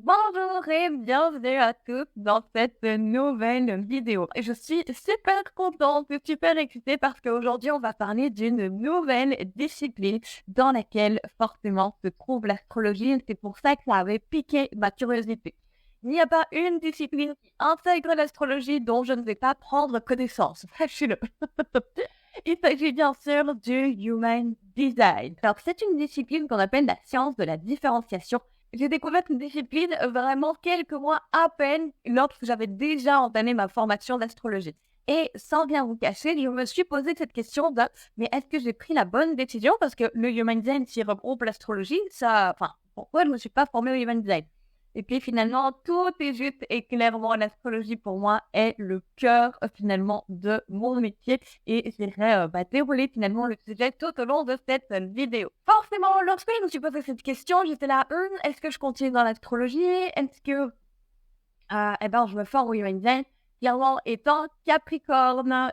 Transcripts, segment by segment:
Bonjour et bienvenue à tous dans cette nouvelle vidéo. Et je suis super contente et super excitée parce qu'aujourd'hui, on va parler d'une nouvelle discipline dans laquelle forcément se trouve l'astrologie. Et c'est pour ça que ça avait piqué ma curiosité. Il n'y a pas une discipline qui intègre l'astrologie dont je ne vais pas prendre connaissance. Sachez-le. Il s'agit bien sûr du Human Design. Alors, c'est une discipline qu'on appelle la science de la différenciation. J'ai découvert une discipline vraiment quelques mois à peine lorsque j'avais déjà entamé ma formation d'astrologie. Et sans bien vous cacher, je me suis posé cette question de mais est-ce que j'ai pris la bonne décision? Parce que le Human Design, s'il regroupe l'astrologie, pourquoi je ne me suis pas formée au Human Design? Et puis finalement, tout est juste et clairement, l'astrologie pour moi est le cœur finalement de mon métier et j'irai dérouler finalement le sujet tout au long de cette vidéo. Forcément, lorsque je me suis posé cette question, j'étais là, est-ce que je continue dans l'astrologie? Est-ce que je me forme au Human Design? Clairement, étant Capricorne,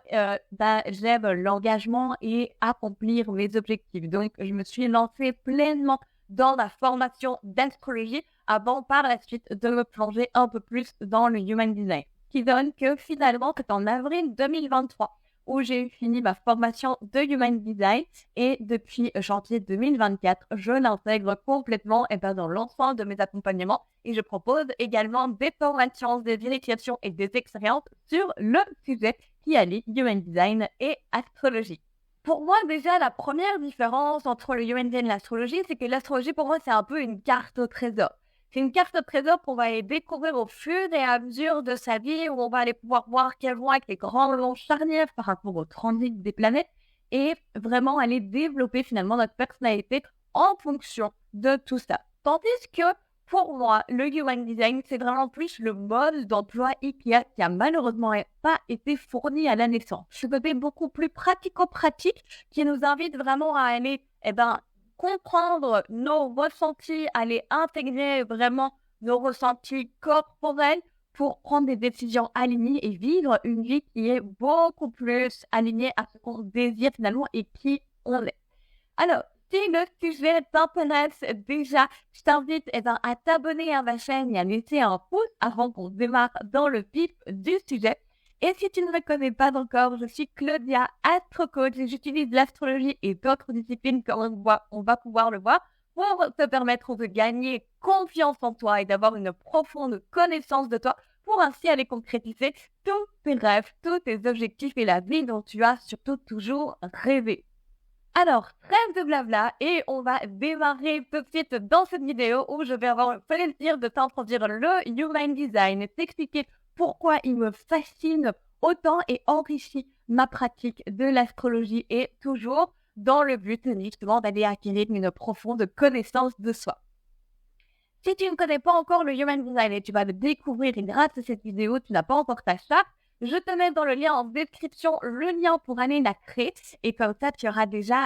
j'aime l'engagement et accomplir mes objectifs. Donc, je me suis lancée pleinement dans la formation d'astrologie avant par la suite de me plonger un peu plus dans le Human Design. Qui donne que finalement, c'est en avril 2023 où j'ai fini ma formation de Human Design et depuis janvier 2024, je l'intègre complètement dans l'ensemble de mes accompagnements et je propose également des formations, des initiations et des expériences sur le sujet qui allie Human Design et astrologie. Pour moi, déjà, la première différence entre le Human Design et l'astrologie, c'est que l'astrologie, pour moi, c'est un peu une carte au trésor. C'est une carte au trésor qu'on va aller découvrir au fur et à mesure de sa vie, où on va aller pouvoir voir quels vont être les grands moments charnières par rapport au transit des planètes et vraiment aller développer finalement notre personnalité en fonction de tout ça. Tandis que pour moi, le Human Design, c'est vraiment plus le mode d'emploi qui a malheureusement pas été fourni à la naissance. Ce côté beaucoup plus pratico-pratique qui nous invite vraiment à aller comprendre nos ressentis, aller intégrer vraiment nos ressentis corporels pour prendre des décisions alignées et vivre une vie qui est beaucoup plus alignée à ce qu'on désire finalement et qui on est. Alors, si le sujet t'intéresse déjà, je t'invite à t'abonner à ma chaîne et à laisser un pouce avant qu'on démarre dans le vif du sujet. Et si tu ne me connais pas encore, je suis Claudia, astrocoach et j'utilise l'astrologie et d'autres disciplines comme on va pouvoir le voir pour te permettre de gagner confiance en toi et d'avoir une profonde connaissance de toi pour ainsi aller concrétiser tous tes rêves, tous tes objectifs et la vie dont tu as surtout toujours rêvé. Alors, trêve de blabla et on va démarrer tout de suite dans cette vidéo où je vais avoir le plaisir de t'introduire le Human Design et t'expliquer pourquoi il me fascine autant et enrichit ma pratique de l'astrologie et toujours dans le but justement d'aller acquérir une profonde connaissance de soi. Si tu ne connais pas encore le Human Design et tu vas le découvrir grâce à cette vidéo, tu n'as pas encore ta charte, je te mets dans le lien en description le lien pour aller la créer et comme ça tu auras déjà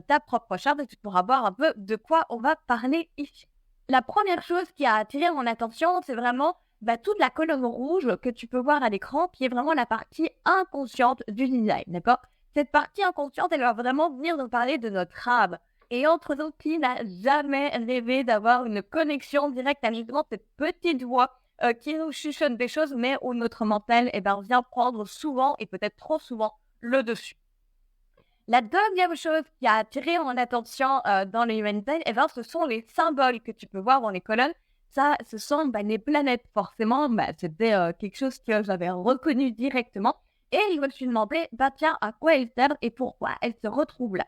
ta propre charte et tu pourras voir un peu de quoi on va parler ici. La première chose qui a attiré mon attention, c'est vraiment toute la colonne rouge que tu peux voir à l'écran qui est vraiment la partie inconsciente du design, d'accord? Cette partie inconsciente, elle va vraiment venir nous parler de notre âme. Et entre nous, qui n'a jamais rêvé d'avoir une connexion directe à justement cette petite voix qui nous chuchote des choses, mais où notre mental vient prendre souvent et peut-être trop souvent le dessus. La deuxième chose qui a attiré mon attention dans le Human Design, ce sont les symboles que tu peux voir dans les colonnes. Ça, ce sont les planètes. Forcément, c'était quelque chose que j'avais reconnu directement. Et je me suis demandé, tiens, à quoi elles servent et pourquoi elles se retrouvent là.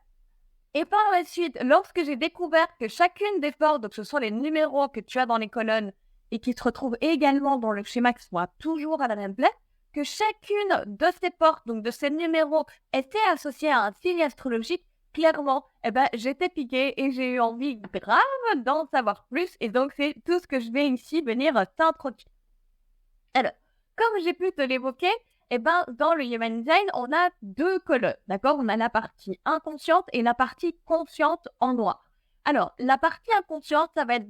Et par la suite, lorsque j'ai découvert que chacune des portes, donc ce sont les numéros que tu as dans les colonnes et qui se retrouvent également dans le schéma qui soit toujours à la même place, que chacune de ces portes, donc de ces numéros, était associée à un signe astrologique, clairement, j'étais piquée et j'ai eu envie grave d'en savoir plus. Et donc, c'est tout ce que je vais ici venir t'introduire. Alors, comme j'ai pu te l'évoquer, dans le Human Design, on a deux colonnes, d'accord? On a la partie inconsciente et la partie consciente en noir. Alors, la partie inconsciente, ça va être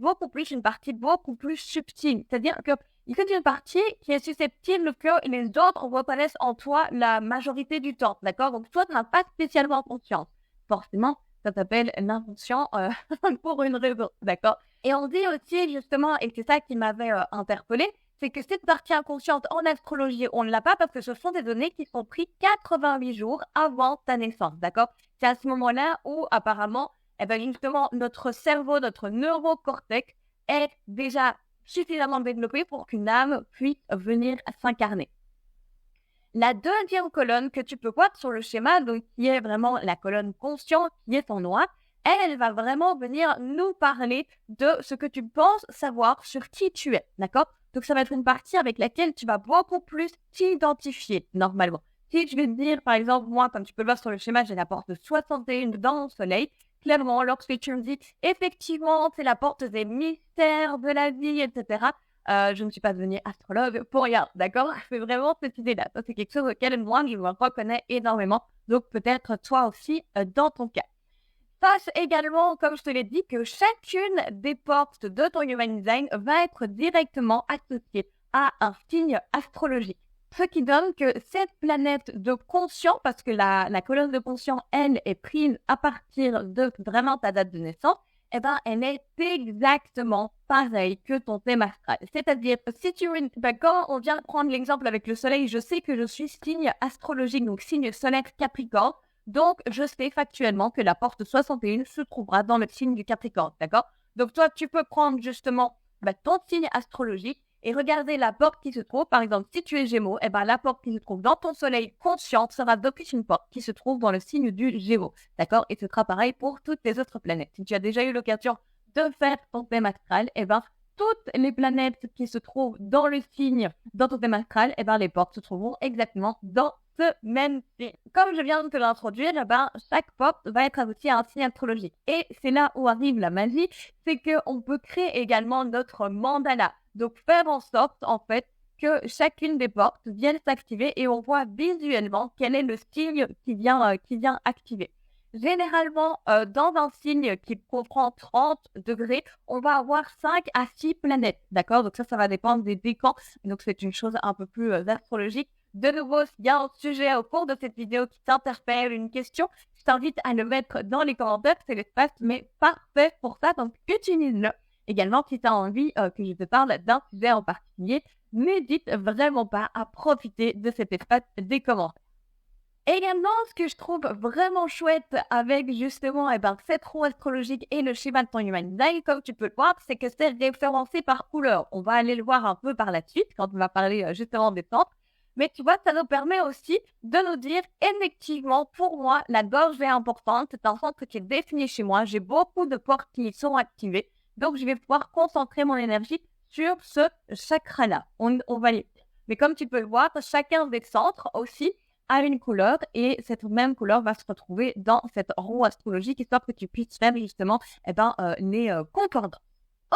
une partie beaucoup plus subtile. C'est-à-dire qu'il y a une partie qui est susceptible que les autres reconnaissent en toi la majorité du temps, d'accord? Donc, toi, tu n'as pas spécialement conscience. Forcément, Ça s'appelle l'inconscient pour une raison, d'accord? Et on dit aussi justement, et c'est ça qui m'avait interpellée, c'est que cette partie inconsciente en astrologie, on ne l'a pas parce que ce sont des données qui sont prises 88 jours avant ta naissance, d'accord? C'est à ce moment-là où apparemment, eh ben justement, notre cerveau, notre neurocortex est déjà suffisamment développé pour qu'une âme puisse venir s'incarner. La deuxième colonne que tu peux voir sur le schéma, donc qui est vraiment la colonne consciente, qui est en noir, elle va vraiment venir nous parler de ce que tu penses savoir sur qui tu es, d'accord? Donc ça va être une partie avec laquelle tu vas beaucoup plus t'identifier normalement. Si je vais te dire, par exemple, moi, comme tu peux le voir sur le schéma, j'ai la porte 61 dans mon soleil. Clairement, lorsque tu me dis, effectivement, c'est la porte des mystères de la vie, etc., je ne suis pas devenue astrologue pour rien, d'accord? C'est vraiment cette idée-là. Ça, c'est quelque chose auquel moi, je me reconnais énormément. Donc, peut-être toi aussi dans ton cas. Sache également, comme je te l'ai dit, que chacune des portes de ton Human Design va être directement associée à un signe astrologique. Ce qui donne que cette planète de conscient, parce que la colonne de conscient, elle, est prise à partir de vraiment ta date de naissance, eh ben, elle est exactement pareille que ton thème astral. C'est-à-dire, si quand on vient de prendre l'exemple avec le soleil, je sais que je suis signe astrologique, donc signe solaire Capricorne. Donc, je sais factuellement que la porte 61 se trouvera dans le signe du Capricorne, d'accord? Donc, toi, tu peux prendre justement ton signe astrologique et regarder la porte qui se trouve. Par exemple, si tu es Gémeaux, eh ben, la porte qui se trouve dans ton soleil conscient sera d'office une porte qui se trouve dans le signe du Gémeaux, d'accord? Et ce sera pareil pour toutes les autres planètes. Si tu as déjà eu l'occasion de faire ton thème astral, eh ben, toutes les planètes qui se trouvent dans le signe, dans ton thème astral, eh ben, les portes se trouveront exactement dans ce même signe. Comme je viens de te l'introduire, eh ben, chaque porte va être associée à un signe astrologique. Et c'est là où arrive la magie, c'est qu'on peut créer également notre mandala. Donc, faire en sorte, en fait, que chacune des portes vienne s'activer et on voit visuellement quel est le signe qui vient activer. Généralement, dans un signe qui comprend 30 degrés, on va avoir 5 à 6 planètes, d'accord? Donc ça va dépendre des décans. Donc, c'est une chose un peu plus astrologique. De nouveau, s'il y a un sujet au cours de cette vidéo qui t'interpelle, une question, je t'invite à le mettre dans les commentaires. C'est l'espace, mais parfait pour ça. Donc, utilise-le. Également, si tu as envie que je te parle d'un sujet en particulier, n'hésite vraiment pas à profiter de cet espace des commentaires. Également, ce que je trouve vraiment chouette avec justement cette roue astrologique et le schéma de ton Human Design, comme tu peux le voir, c'est que c'est référencé par couleur. On va aller le voir un peu par la suite quand on va parler justement des centres. Mais tu vois, ça nous permet aussi de nous dire, effectivement, pour moi, la gorge est importante. C'est un centre qui est défini chez moi. J'ai beaucoup de portes qui sont activées. Donc, je vais pouvoir concentrer mon énergie sur ce chakra-là. On va les dire. Mais comme tu peux le voir, chacun des centres aussi a une couleur et cette même couleur va se retrouver dans cette roue astrologique, histoire que tu puisses faire justement les concordances.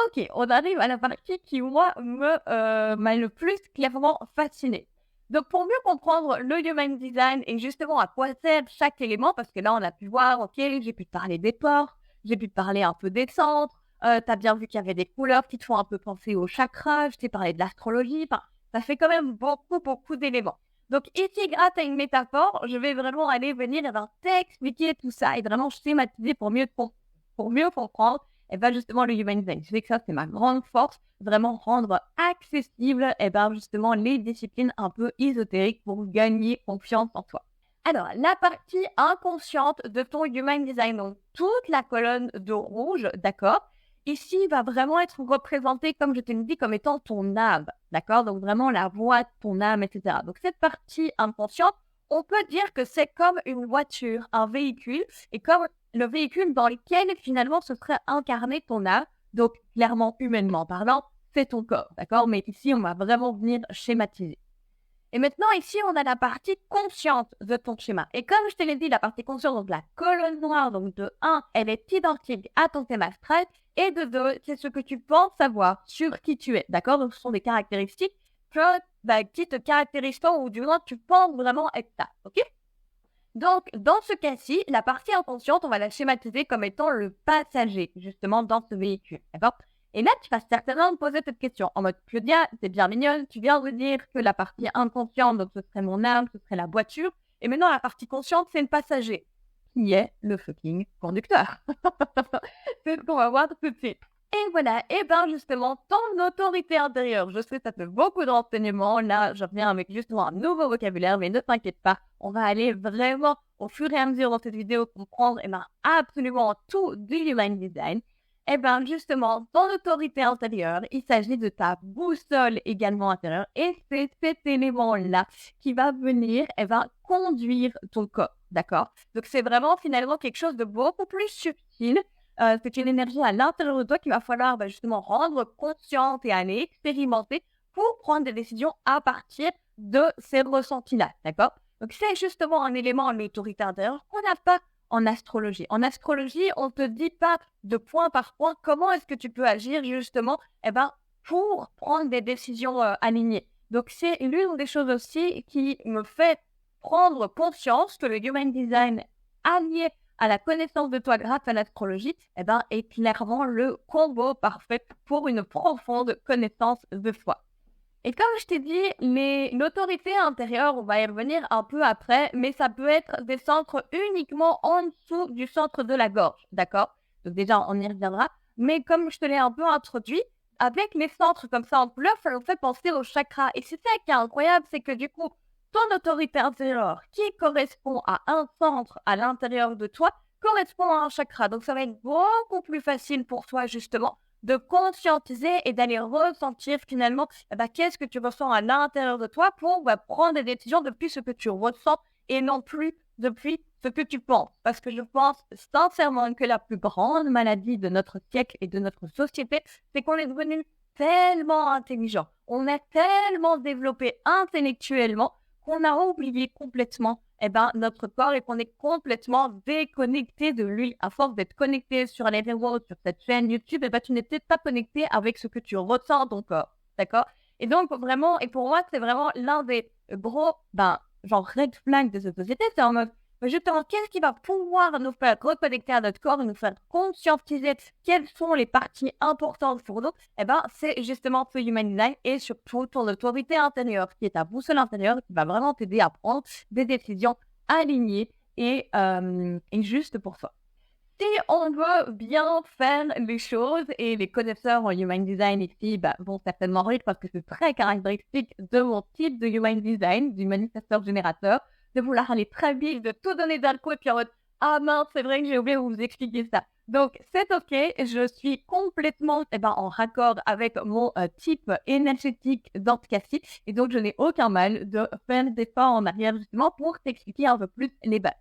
Ok, on arrive à la partie qui, moi, m'a le plus clairement fascinée. Donc, pour mieux comprendre le Human Design et justement à quoi sert chaque élément, parce que là, on a pu voir, ok, j'ai pu te parler des portes, j'ai pu te parler un peu des centres, tu as bien vu qu'il y avait des couleurs qui te font un peu penser au chakra, je t'ai parlé de l'astrologie, enfin, ça fait quand même beaucoup d'éléments. Donc, ici, grâce à une métaphore, je vais vraiment aller venir t'expliquer tout ça et vraiment schématiser pour mieux comprendre justement le Human Design. Je sais que ça, c'est ma grande force, vraiment rendre accessible justement les disciplines un peu ésotériques pour gagner confiance en toi. Alors, la partie inconsciente de ton Human Design, donc toute la colonne de rouge, d'accord, ici va vraiment être représentée, comme je te l'ai dit, comme étant ton âme, d'accord? Donc vraiment la voix de ton âme, etc. Donc cette partie inconsciente, on peut dire que c'est comme une voiture, un véhicule, et comme le véhicule dans lequel finalement se serait incarné ton âme, donc clairement humainement parlant, c'est ton corps, d'accord? Mais ici, on va vraiment venir schématiser. Et maintenant, ici, on a la partie consciente de ton schéma. Et comme je te l'ai dit, la partie consciente, donc la colonne noire, donc de 1, elle est identique à ton thème astral, et de 2, c'est ce que tu penses savoir sur qui tu es, d'accord? Donc, ce sont des caractéristiques qui te caractérisent toi, ou du moins, tu penses vraiment être ça, ok? Donc, dans ce cas-ci, la partie inconsciente, on va la schématiser comme étant le passager, justement, dans ce véhicule, d'accord? Et là, tu vas certainement me poser cette question en mode, Claudia, c'est bien mignonne, tu viens de dire que la partie inconsciente, donc ce serait mon âme, ce serait la voiture, et maintenant la partie consciente, c'est le passager. qui est le fucking conducteur. C'est ce qu'on va voir tout de suite. Et voilà, et bien justement, ton autorité intérieure, je sais, ça fait beaucoup de renseignements. Là, je reviens avec justement un nouveau vocabulaire, mais ne t'inquiète pas, on va aller vraiment au fur et à mesure dans cette vidéo comprendre absolument tout du Human Design. Et bien justement, ton autorité intérieure, il s'agit de ta boussole également intérieure, et c'est cet élément-là qui va venir et va conduire ton corps, d'accord? Donc c'est vraiment finalement quelque chose de beaucoup plus subtil. C'est une énergie à l'intérieur de toi qu'il va falloir justement rendre consciente et aller expérimenter pour prendre des décisions à partir de ces ressentis-là, d'accord? Donc, c'est justement un élément en autorité intérieure qu'on n'a pas en astrologie. En astrologie, on ne te dit pas de point par point comment est-ce que tu peux agir justement pour prendre des décisions alignées. Donc, c'est l'une des choses aussi qui me fait prendre conscience que le Human Design allié à la connaissance de toi grâce à l'astrologie, est clairement le combo parfait pour une profonde connaissance de soi. Et comme je t'ai dit, l'autorité intérieure, on va y revenir un peu après, mais ça peut être des centres uniquement en dessous du centre de la gorge, d'accord? Donc déjà, on y reviendra. Mais comme je te l'ai un peu introduit, avec les centres comme ça en couleur, ça nous fait penser au chakra. Et c'est ça qui est incroyable, c'est que du coup, ton autorité intérieure qui correspond à un centre à l'intérieur de toi correspond à un chakra. Donc, ça va être beaucoup plus facile pour toi, justement, de conscientiser et d'aller ressentir finalement qu'est-ce que tu ressens à l'intérieur de toi pour prendre des décisions depuis ce que tu ressens et non plus depuis ce que tu penses. Parce que je pense sincèrement que la plus grande maladie de notre siècle et de notre société, c'est qu'on est devenu tellement intelligent. On est tellement développé intellectuellement qu'on a oublié complètement notre corps et qu'on est complètement déconnecté de lui. À force d'être connecté sur les réseaux, sur cette chaîne YouTube, tu n'es peut-être pas connecté avec ce que tu ressens dans ton corps. D'accord? Et donc, vraiment, et pour moi, c'est vraiment l'un des gros, genre red flags de cette société. C'est en mode, justement, qu'est-ce qui va pouvoir nous faire reconnecter à notre corps et nous faire conscientiser quelles sont les parties importantes pour nous? C'est justement ce Human Design et surtout ton autorité intérieure, qui est ta boussole intérieure, qui va vraiment t'aider à prendre des décisions alignées et justes pour toi. Si on veut bien faire les choses, et les connaisseurs en Human Design ici vont certainement rire parce que c'est très caractéristique de mon type de Human Design, du manifesteur générateur, de vouloir aller très vite, de tout donner d'un coup et puis en mode « Ah mince, c'est vrai que j'ai oublié de vous expliquer ça ». Donc, c'est OK, je suis complètement en raccord avec mon type énergétique dans ce cas-ci, et donc je n'ai aucun mal de faire des pas en arrière justement pour t'expliquer un peu plus les bases.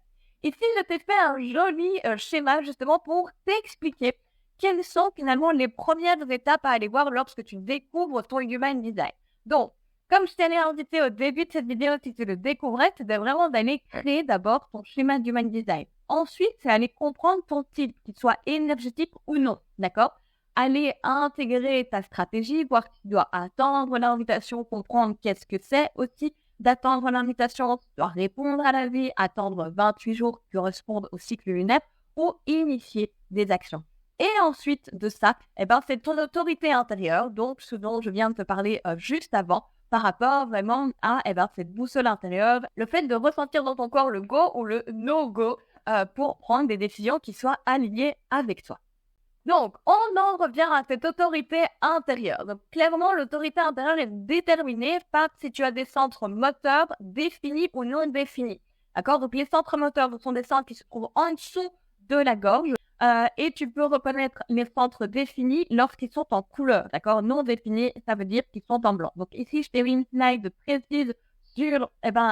Ici, je t'ai fait un joli schéma justement pour t'expliquer quelles sont finalement les premières étapes à aller voir lorsque tu découvres ton Human Design. Donc, comme je t'avais invité au début de cette vidéo, si tu le découvrais, c'est vraiment d'aller créer d'abord ton schéma d'Human Design. Ensuite, c'est aller comprendre ton type, qu'il soit énergétique ou non, d'accord? Aller intégrer ta stratégie, voir si tu dois attendre l'invitation, comprendre qu'est-ce que c'est aussi, d'attendre l'invitation, tu dois répondre à la vie, attendre 28 jours qui correspondent au cycle lunaire ou initier des actions. Et ensuite de ça, c'est ton autorité intérieure, donc ce dont je viens de te parler juste avant, par rapport vraiment à cette boussole intérieure, le fait de ressentir dans ton corps le go ou le no-go pour prendre des décisions qui soient alignées avec toi. Donc, on en revient à cette autorité intérieure. Donc, clairement, l'autorité intérieure est déterminée par si tu as des centres moteurs définis ou non définis. D'accord? Donc, les centres moteurs sont des centres qui se trouvent en dessous de la gorge et tu peux reconnaître les centres définis lorsqu'ils sont en couleur. D'accord? Non définis, ça veut dire qu'ils sont en blanc. Donc, ici, je t'ai mis une slide précise sur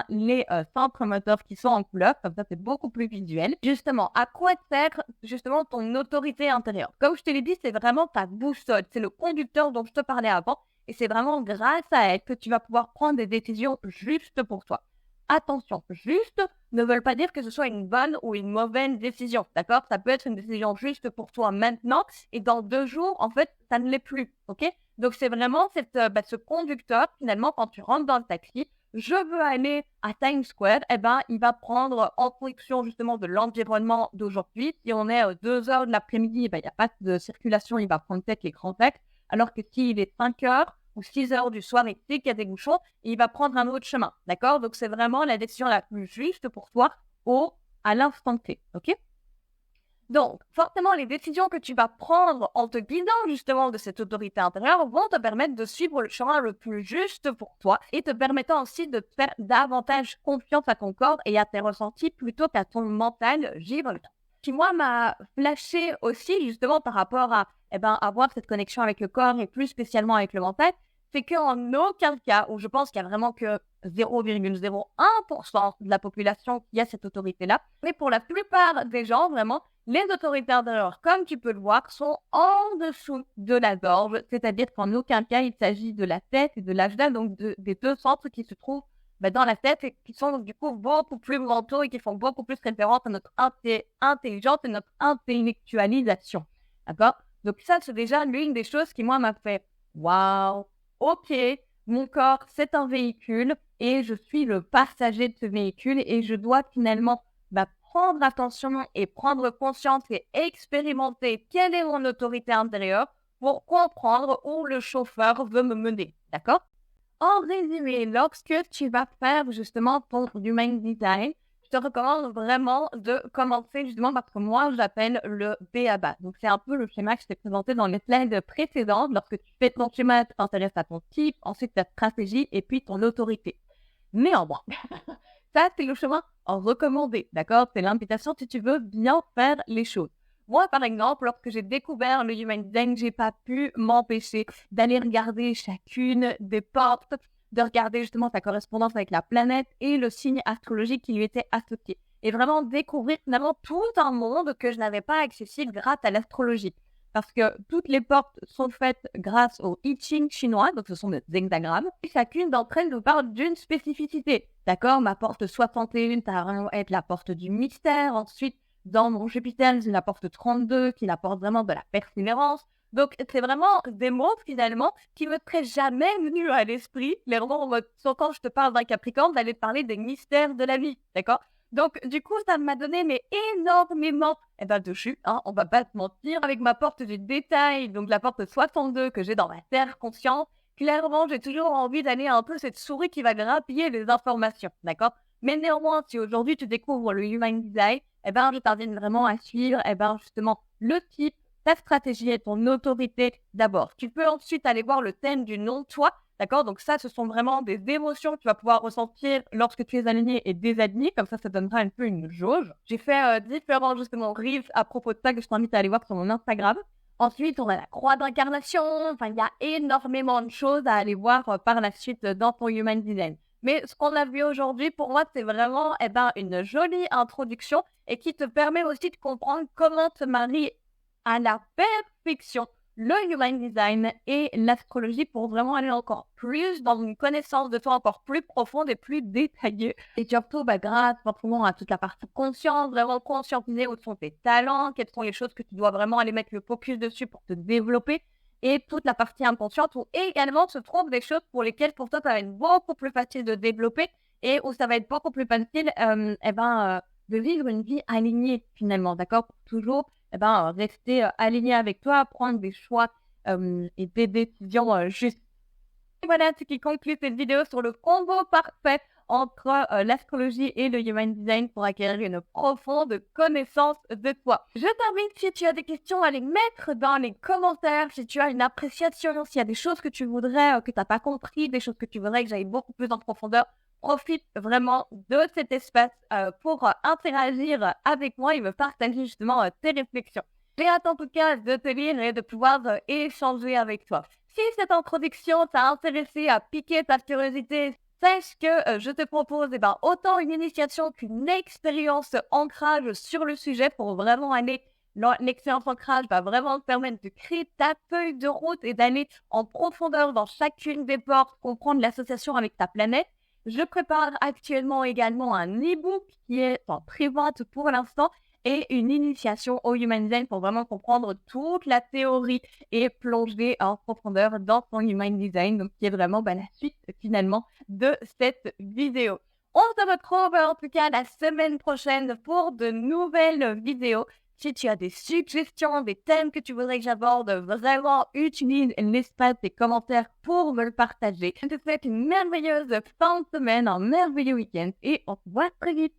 les centres moteurs qui sont en couleur, comme ça c'est beaucoup plus visuel. Justement, à quoi sert justement ton autorité intérieure? Comme je te l'ai dit, c'est vraiment ta boussole, c'est le conducteur dont je te parlais avant, et c'est vraiment grâce à elle que tu vas pouvoir prendre des décisions justes pour toi. Attention, juste ne veut pas dire que ce soit une bonne ou une mauvaise décision, d'accord? Ça peut être une décision juste pour toi maintenant, et dans 2 jours, en fait, ça ne l'est plus, ok? Donc c'est vraiment ce conducteur, finalement, quand tu rentres dans le taxi, je veux aller à Times Square, il va prendre en fonction justement de l'environnement d'aujourd'hui. Si on est à 2 heures de l'après-midi, il n'y a pas de circulation, il va prendre peut-être les grands axes. Alors que s'il est 5 heures ou 6 heures du soir et qu'il y a des bouchons, il va prendre un autre chemin. D'accord? Donc, c'est vraiment la décision la plus juste pour toi au à l'instant T, ok? Donc, forcément, les décisions que tu vas prendre en te guidant justement de cette autorité intérieure vont te permettre de suivre le chemin le plus juste pour toi et te permettant aussi de te faire davantage confiance à ton corps et à tes ressentis plutôt qu'à ton mental. J'y reviens. Ce qui, moi, m'a flashé aussi justement par rapport à avoir cette connexion avec le corps et plus spécialement avec le mental, c'est qu'en aucun cas, où je pense qu'il y a vraiment que 0,01% de la population qui a cette autorité-là, mais pour la plupart des gens, vraiment, les autorités intérieures, comme tu peux le voir, sont en dessous de la gorge, c'est-à-dire qu'en aucun cas, il s'agit de la tête et de l'ajna, donc des deux centres qui se trouvent dans la tête et qui sont donc, du coup beaucoup plus mentaux et qui font beaucoup plus référence à notre intelligence et notre intellectualisation. D'accord? Donc ça, c'est déjà l'une des choses qui, moi, m'a fait « Waouh, ok, mon corps, c'est un véhicule et je suis le passager de ce véhicule et je dois finalement prendre attention et prendre conscience et expérimenter quelle est mon autorité intérieure pour comprendre où le chauffeur veut me mener. D'accord? En résumé, lorsque tu vas faire justement ton Human Design, je te recommande vraiment de commencer justement parce que moi, j'appelle le B.A.B.A. Donc, c'est un peu le schéma que je t'ai présenté dans les slides précédentes. Lorsque tu fais ton schéma, tu t'intéresses à ton type, ensuite ta stratégie et puis ton autorité. Néanmoins, ça, c'est le chemin recommandé, d'accord? C'est l'invitation si tu veux bien faire les choses. Moi, par exemple, lorsque j'ai découvert le Human Design, j'ai pas pu m'empêcher d'aller regarder chacune des portes, de regarder justement sa correspondance avec la planète et le signe astrologique qui lui était associé. Et vraiment découvrir finalement tout un monde que je n'avais pas accessible grâce à l'astrologie. Parce que toutes les portes sont faites grâce au I Ching chinois, donc ce sont des hexagrammes, et chacune d'entre elles nous parle d'une spécificité. D'accord? Ma porte 61, ça va vraiment être la porte du mystère. Ensuite, dans mon Jupiter, j'ai la porte 32 qui apporte vraiment de la persévérance. Donc, c'est vraiment des mots, finalement, qui ne me seraient jamais venus à l'esprit. Les romans, quand je te parle d'un Capricorne, d'aller te parler des mystères de la vie. D'accord? Donc, du coup, ça m'a donné énormément de jus, on va pas se mentir, avec ma porte du détail, donc la porte 62 que j'ai dans ma terre consciente. Clairement, j'ai toujours envie d'aller un peu cette souris qui va grappiller les informations, d'accord? Mais néanmoins, si aujourd'hui tu découvres le Human Design, je t'invite vraiment à suivre, justement, le type, ta stratégie et ton autorité d'abord. Tu peux ensuite aller voir le thème du nom de toi, d'accord? Donc ça, ce sont vraiment des émotions que tu vas pouvoir ressentir lorsque tu es aligné et désaligné. Comme ça donnera un peu une jauge. J'ai fait différents, justement, reels à propos de ça que je t'invite à aller voir sur mon Instagram. Ensuite, on a la croix d'incarnation. Enfin, il y a énormément de choses à aller voir par la suite dans ton Human Design. Mais ce qu'on a vu aujourd'hui, pour moi, c'est vraiment une jolie introduction et qui te permet aussi de comprendre comment te marier à la perfection le Human Design et l'astrologie pour vraiment aller encore plus dans une connaissance de toi encore plus profonde et plus détaillée. Et surtout, grâce forcément à toute la partie conscience, vraiment conscientiser où sont tes talents, quelles sont les choses que tu dois vraiment aller mettre le focus dessus pour te développer. Et toute la partie inconsciente où également se trouvent des choses pour lesquelles pour toi, ça va être beaucoup plus facile de développer et où ça va être beaucoup plus facile de vivre une vie alignée finalement, d'accord? Pour toujours rester aligné avec toi, prendre des choix et des décisions justes. Et voilà ce qui conclut cette vidéo sur le combo parfait entre l'astrologie et le Human Design pour acquérir une profonde connaissance de toi. Je t'invite, si tu as des questions, à les mettre dans les commentaires, si tu as une appréciation, s'il y a des choses que tu voudrais, que tu n'as pas compris, des choses que tu voudrais que j'aille beaucoup plus en profondeur. Profite vraiment de cet espace pour interagir avec moi et me partager justement tes réflexions. J'ai hâte en tout cas de te lire et de pouvoir échanger avec toi. Si cette introduction t'a intéressé à piquer ta curiosité, sache que je te propose autant une initiation qu'une expérience ancrage sur le sujet pour vraiment aller. L'expérience ancrage va vraiment te permettre de créer ta feuille de route et d'aller en profondeur dans chacune des portes, comprendre l'association avec ta planète. Je prépare actuellement également un e-book qui est en pré-vente pour l'instant et une initiation au Human Design pour vraiment comprendre toute la théorie et plonger en profondeur dans ton Human Design, donc qui est vraiment la suite finalement de cette vidéo. On se retrouve en tout cas la semaine prochaine pour de nouvelles vidéos. Si tu as des suggestions, des thèmes que tu voudrais que j'aborde, vraiment utilise l'espace des commentaires pour me le partager. Je te souhaite une merveilleuse fin de semaine, un merveilleux week-end et on se voit très vite.